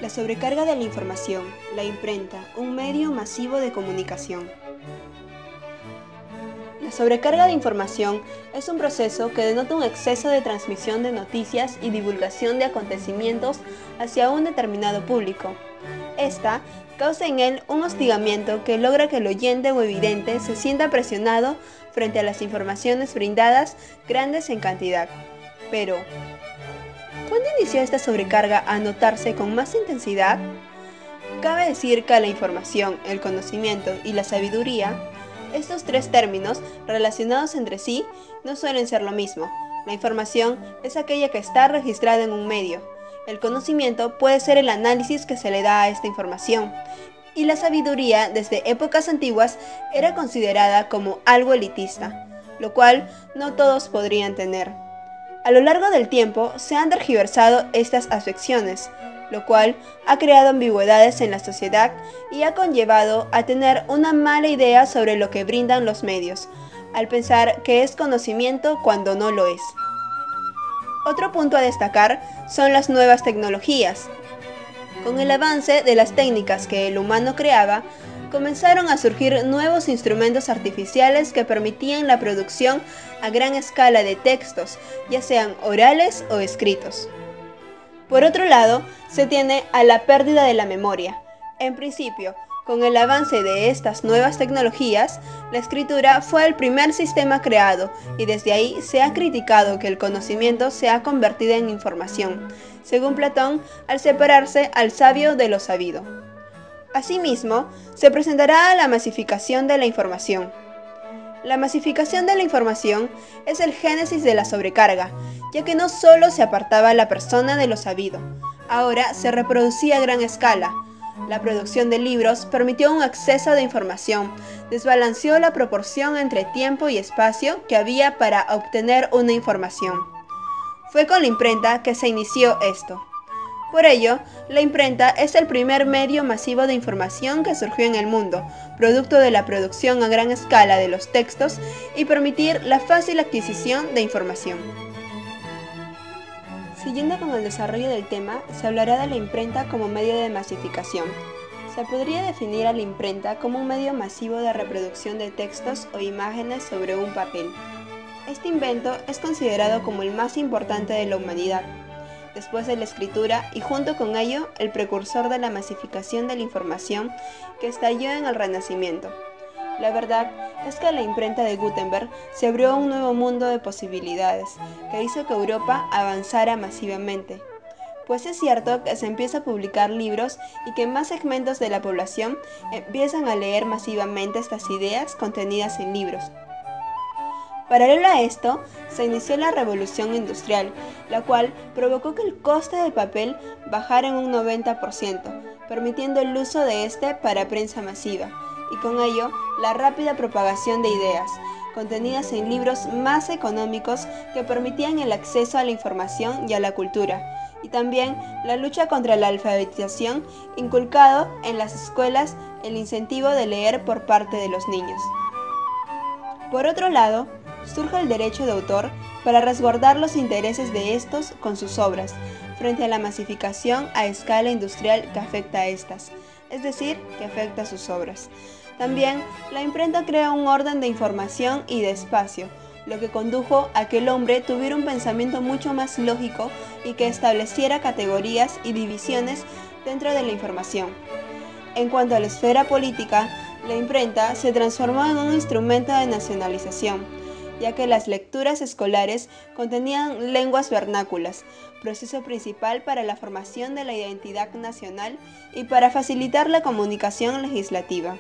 La sobrecarga de la información, la imprenta, un medio masivo de comunicación. La sobrecarga de información es un proceso que denota un exceso de transmisión de noticias y divulgación de acontecimientos hacia un determinado público. Esta causa en él un hostigamiento que logra que el oyente o evidente se sienta presionado frente a las informaciones brindadas grandes en cantidad. Pero, ¿cuándo inició esta sobrecarga a notarse con más intensidad? Cabe decir que la información, el conocimiento y la sabiduría, estos tres términos relacionados entre sí, no suelen ser lo mismo. La información es aquella que está registrada en un medio. El conocimiento puede ser el análisis que se le da a esta información. Y la sabiduría, desde épocas antiguas, era considerada como algo elitista, lo cual no todos podrían tener. A lo largo del tiempo se han tergiversado estas acepciones, lo cual ha creado ambigüedades en la sociedad y ha conllevado a tener una mala idea sobre lo que brindan los medios, al pensar que es conocimiento cuando no lo es. Otro punto a destacar son las nuevas tecnologías. Con el avance de las técnicas que el humano creaba, comenzaron a surgir nuevos instrumentos artificiales que permitían la producción a gran escala de textos, ya sean orales o escritos. Por otro lado, se tiene a la pérdida de la memoria. En principio, con el avance de estas nuevas tecnologías, la escritura fue el primer sistema creado y desde ahí se ha criticado que el conocimiento se ha convertido en información, según Platón, al separarse al sabio de lo sabido. Asimismo, se presentará la masificación de la información. La masificación de la información es el génesis de la sobrecarga, ya que no solo se apartaba a la persona de lo sabido, ahora se reproducía a gran escala. La producción de libros permitió un exceso de información, desbalanceó la proporción entre tiempo y espacio que había para obtener una información. Fue con la imprenta que se inició esto. Por ello, la imprenta es el primer medio masivo de información que surgió en el mundo, producto de la producción a gran escala de los textos y permitir la fácil adquisición de información. Siguiendo con el desarrollo del tema, se hablará de la imprenta como medio de masificación. Se podría definir a la imprenta como un medio masivo de reproducción de textos o imágenes sobre un papel. Este invento es considerado como el más importante de la humanidad, después de la escritura y junto con ello el precursor de la masificación de la información que estalló en el Renacimiento. La verdad es que a la imprenta de Gutenberg se abrió un nuevo mundo de posibilidades que hizo que Europa avanzara masivamente. Pues es cierto que se empieza a publicar libros y que más segmentos de la población empiezan a leer masivamente estas ideas contenidas en libros. Paralelo a esto, se inició la revolución industrial, la cual provocó que el coste del papel bajara en un 90%, permitiendo el uso de este para prensa masiva, y con ello la rápida propagación de ideas, contenidas en libros más económicos que permitían el acceso a la información y a la cultura, y también la lucha contra la alfabetización, inculcado en las escuelas el incentivo de leer por parte de los niños. Por otro lado, surge el derecho de autor para resguardar los intereses de estos con sus obras, frente a la masificación a escala industrial que afecta a estas, es decir, que afecta a sus obras. También, la imprenta crea un orden de información y de espacio, lo que condujo a que el hombre tuviera un pensamiento mucho más lógico y que estableciera categorías y divisiones dentro de la información. En cuanto a la esfera política, la imprenta se transformó en un instrumento de nacionalización, ya que las lecturas escolares contenían lenguas vernáculas, proceso principal para la formación de la identidad nacional y para facilitar la comunicación legislativa.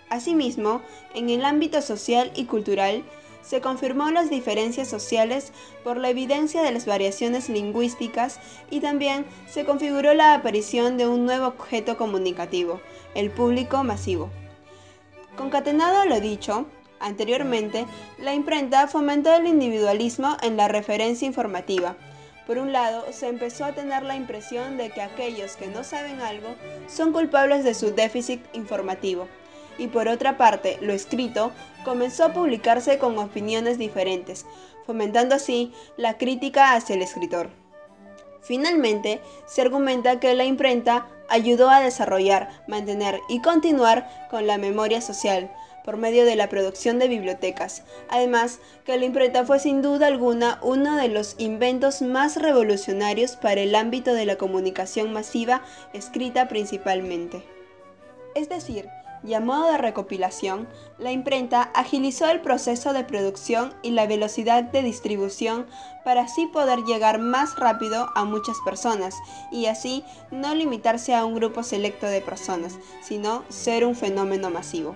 Asimismo, en el ámbito social y cultural, se confirmó las diferencias sociales por la evidencia de las variaciones lingüísticas y también se configuró la aparición de un nuevo objeto comunicativo, el público masivo. Concatenado a lo dicho anteriormente, la imprenta fomentó el individualismo en la referencia informativa. Por un lado, se empezó a tener la impresión de que aquellos que no saben algo son culpables de su déficit informativo. Y por otra parte, lo escrito comenzó a publicarse con opiniones diferentes, fomentando así la crítica hacia el escritor. Finalmente, se argumenta que la imprenta ayudó a desarrollar, mantener y continuar con la memoria social por medio de la producción de bibliotecas. Además, que la imprenta fue sin duda alguna uno de los inventos más revolucionarios para el ámbito de la comunicación masiva escrita principalmente. Es decir, y a modo de recopilación, la imprenta agilizó el proceso de producción y la velocidad de distribución para así poder llegar más rápido a muchas personas y así no limitarse a un grupo selecto de personas, sino ser un fenómeno masivo.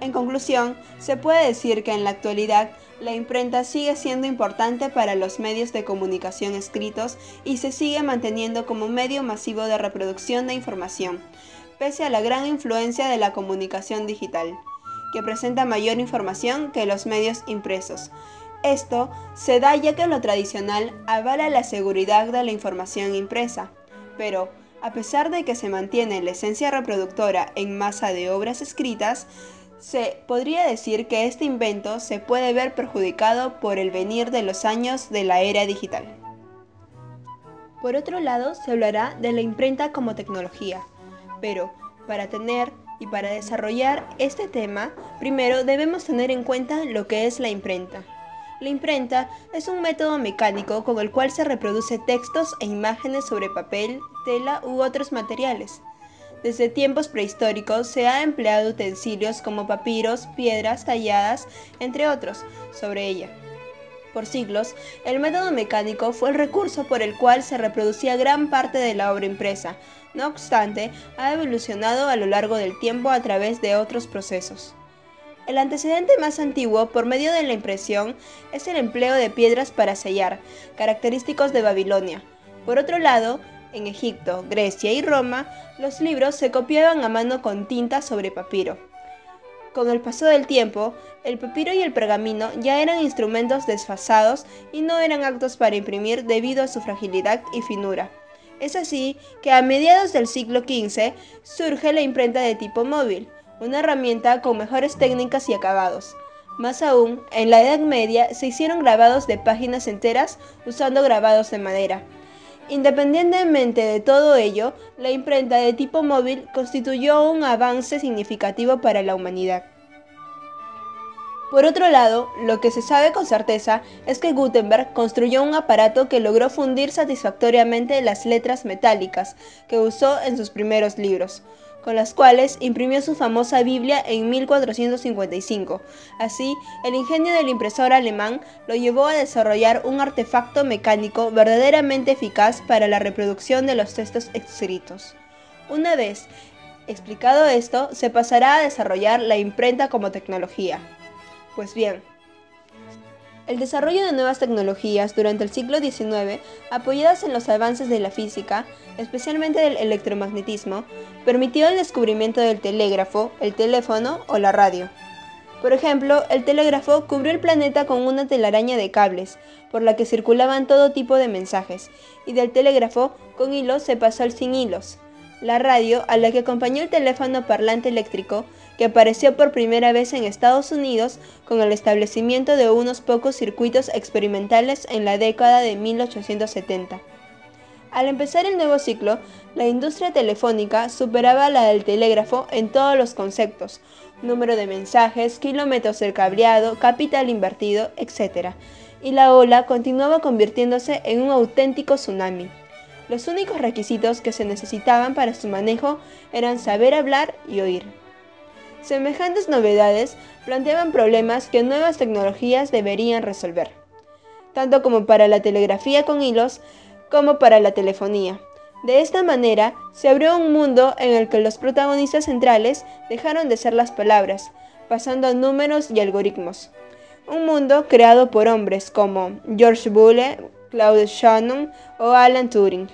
En conclusión, se puede decir que en la actualidad la imprenta sigue siendo importante para los medios de comunicación escritos y se sigue manteniendo como medio masivo de reproducción de información, pese a la gran influencia de la comunicación digital, que presenta mayor información que los medios impresos. Esto se da ya que lo tradicional avala la seguridad de la información impresa, pero a pesar de que se mantiene la esencia reproductora en masa de obras escritas, se podría decir que este invento se puede ver perjudicado por el venir de los años de la era digital. Por otro lado, se hablará de la imprenta como tecnología, pero para tener y para desarrollar este tema, primero debemos tener en cuenta lo que es la imprenta. La imprenta es un método mecánico con el cual se reproduce textos e imágenes sobre papel, tela u otros materiales. Desde tiempos prehistóricos se ha empleado utensilios como papiros, piedras talladas, entre otros, sobre ella. Por siglos, el método mecánico fue el recurso por el cual se reproducía gran parte de la obra impresa. No obstante, ha evolucionado a lo largo del tiempo a través de otros procesos. El antecedente más antiguo por medio de la impresión es el empleo de piedras para sellar, característicos de Babilonia. Por otro lado, en Egipto, Grecia y Roma, los libros se copiaban a mano con tinta sobre papiro. Con el paso del tiempo, el papiro y el pergamino ya eran instrumentos desfasados y no eran aptos para imprimir debido a su fragilidad y finura. Es así que a mediados del siglo XV surge la imprenta de tipo móvil, una herramienta con mejores técnicas y acabados. Más aún, en la Edad Media se hicieron grabados de páginas enteras usando grabados de madera. Independientemente de todo ello, la imprenta de tipo móvil constituyó un avance significativo para la humanidad. Por otro lado, lo que se sabe con certeza es que Gutenberg construyó un aparato que logró fundir satisfactoriamente las letras metálicas que usó en sus primeros libros, con las cuales imprimió su famosa Biblia en 1455. Así, el ingenio del impresor alemán lo llevó a desarrollar un artefacto mecánico verdaderamente eficaz para la reproducción de los textos escritos. Una vez explicado esto, se pasará a desarrollar la imprenta como tecnología. Pues bien, el desarrollo de nuevas tecnologías durante el siglo XIX, apoyadas en los avances de la física, especialmente del electromagnetismo, permitió el descubrimiento del telégrafo, el teléfono o la radio. Por ejemplo, el telégrafo cubrió el planeta con una telaraña de cables, por la que circulaban todo tipo de mensajes, y del telégrafo con hilos se pasó al sin hilos. La radio, a la que acompañó el teléfono parlante eléctrico, que apareció por primera vez en Estados Unidos con el establecimiento de unos pocos circuitos experimentales en la década de 1870. Al empezar el nuevo siglo, la industria telefónica superaba la del telégrafo en todos los conceptos: número de mensajes, kilómetros del cableado, capital invertido, etc. Y la ola continuaba convirtiéndose en un auténtico tsunami. Los únicos requisitos que se necesitaban para su manejo eran saber hablar y oír. Semejantes novedades planteaban problemas que nuevas tecnologías deberían resolver, tanto como para la telegrafía con hilos como para la telefonía. De esta manera, se abrió un mundo en el que los protagonistas centrales dejaron de ser las palabras, pasando a números y algoritmos. Un mundo creado por hombres como George Boole, Claude Shannon o Alan Turing.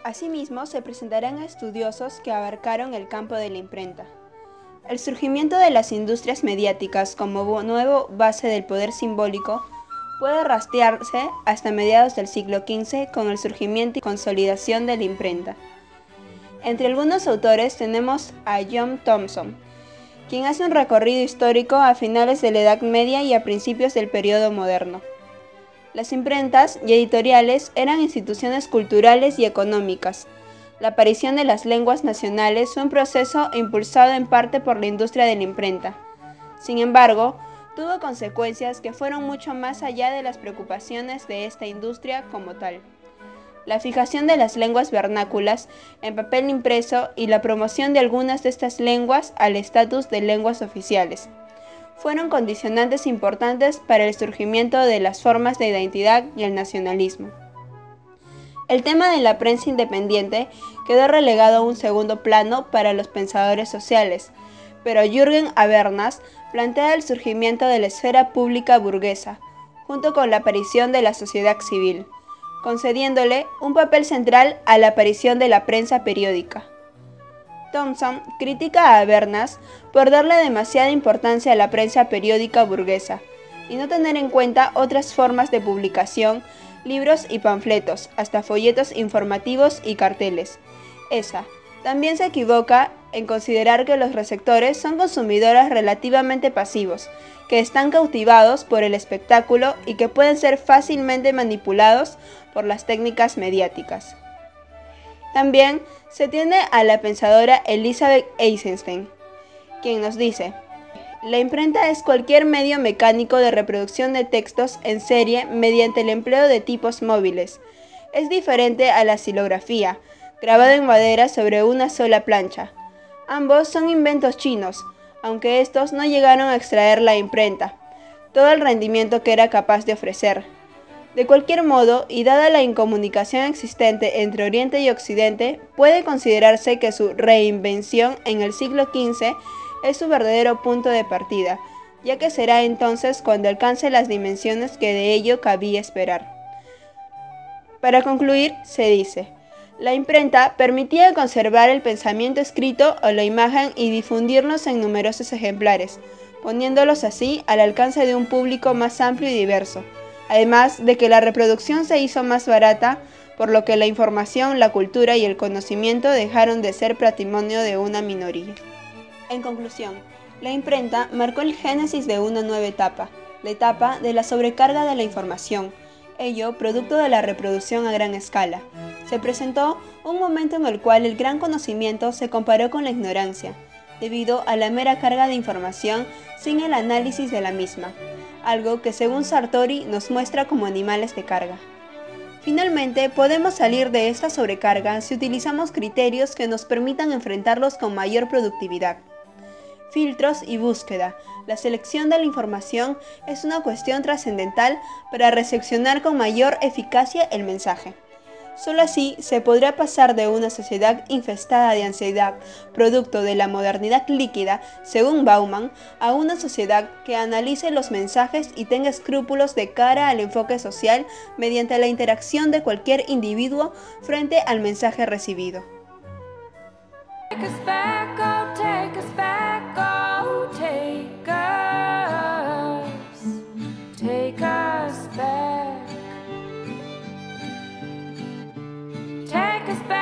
Asimismo, se presentarán estudiosos que abarcaron el campo de la imprenta. El surgimiento de las industrias mediáticas como nueva base del poder simbólico puede rastrearse hasta mediados del siglo XV con el surgimiento y consolidación de la imprenta. Entre algunos autores tenemos a John Thomson, quien hace un recorrido histórico a finales de la Edad Media y a principios del periodo moderno. Las imprentas y editoriales eran instituciones culturales y económicas. La aparición de las lenguas nacionales fue un proceso impulsado en parte por la industria de la imprenta. Sin embargo, tuvo consecuencias que fueron mucho más allá de las preocupaciones de esta industria como tal. La fijación de las lenguas vernáculas en papel impreso y la promoción de algunas de estas lenguas al estatus de lenguas oficiales fueron condicionantes importantes para el surgimiento de las formas de identidad y el nacionalismo. El tema de la prensa independiente quedó relegado a un segundo plano para los pensadores sociales, pero Jürgen Habermas plantea el surgimiento de la esfera pública burguesa, junto con la aparición de la sociedad civil, concediéndole un papel central a la aparición de la prensa periódica. Thompson critica a Habermas por darle demasiada importancia a la prensa periódica burguesa y no tener en cuenta otras formas de publicación, libros y panfletos, hasta folletos informativos y carteles. Esa también se equivoca en considerar que los receptores son consumidores relativamente pasivos, que están cautivados por el espectáculo y que pueden ser fácilmente manipulados por las técnicas mediáticas. También se tiene a la pensadora Elizabeth Eisenstein, quien nos dice: la imprenta es cualquier medio mecánico de reproducción de textos en serie mediante el empleo de tipos móviles. Es diferente a la xilografía, grabado en madera sobre una sola plancha. Ambos son inventos chinos, aunque estos no llegaron a extraer la imprenta, todo el rendimiento que era capaz de ofrecer. De cualquier modo, y dada la incomunicación existente entre Oriente y Occidente, puede considerarse que su reinvención en el siglo XV es su verdadero punto de partida, ya que será entonces cuando alcance las dimensiones que de ello cabía esperar. Para concluir, se dice: la imprenta permitía conservar el pensamiento escrito o la imagen y difundirlos en numerosos ejemplares, poniéndolos así al alcance de un público más amplio y diverso. Además de que la reproducción se hizo más barata, por lo que la información, la cultura y el conocimiento dejaron de ser patrimonio de una minoría. En conclusión, la imprenta marcó el génesis de una nueva etapa, la etapa de la sobrecarga de la información, ello producto de la reproducción a gran escala. Se presentó un momento en el cual el gran conocimiento se comparó con la ignorancia, debido a la mera carga de información sin el análisis de la misma, algo que según Sartori nos muestra como animales de carga. Finalmente, podemos salir de esta sobrecarga si utilizamos criterios que nos permitan enfrentarlos con mayor productividad. Filtros y búsqueda. La selección de la información es una cuestión trascendental para recepcionar con mayor eficacia el mensaje. Solo así se podrá pasar de una sociedad infestada de ansiedad, producto de la modernidad líquida, según Bauman, a una sociedad que analice los mensajes y tenga escrúpulos de cara al enfoque social mediante la interacción de cualquier individuo frente al mensaje recibido. Take us back, oh, take us back, oh, take us back. Take us back.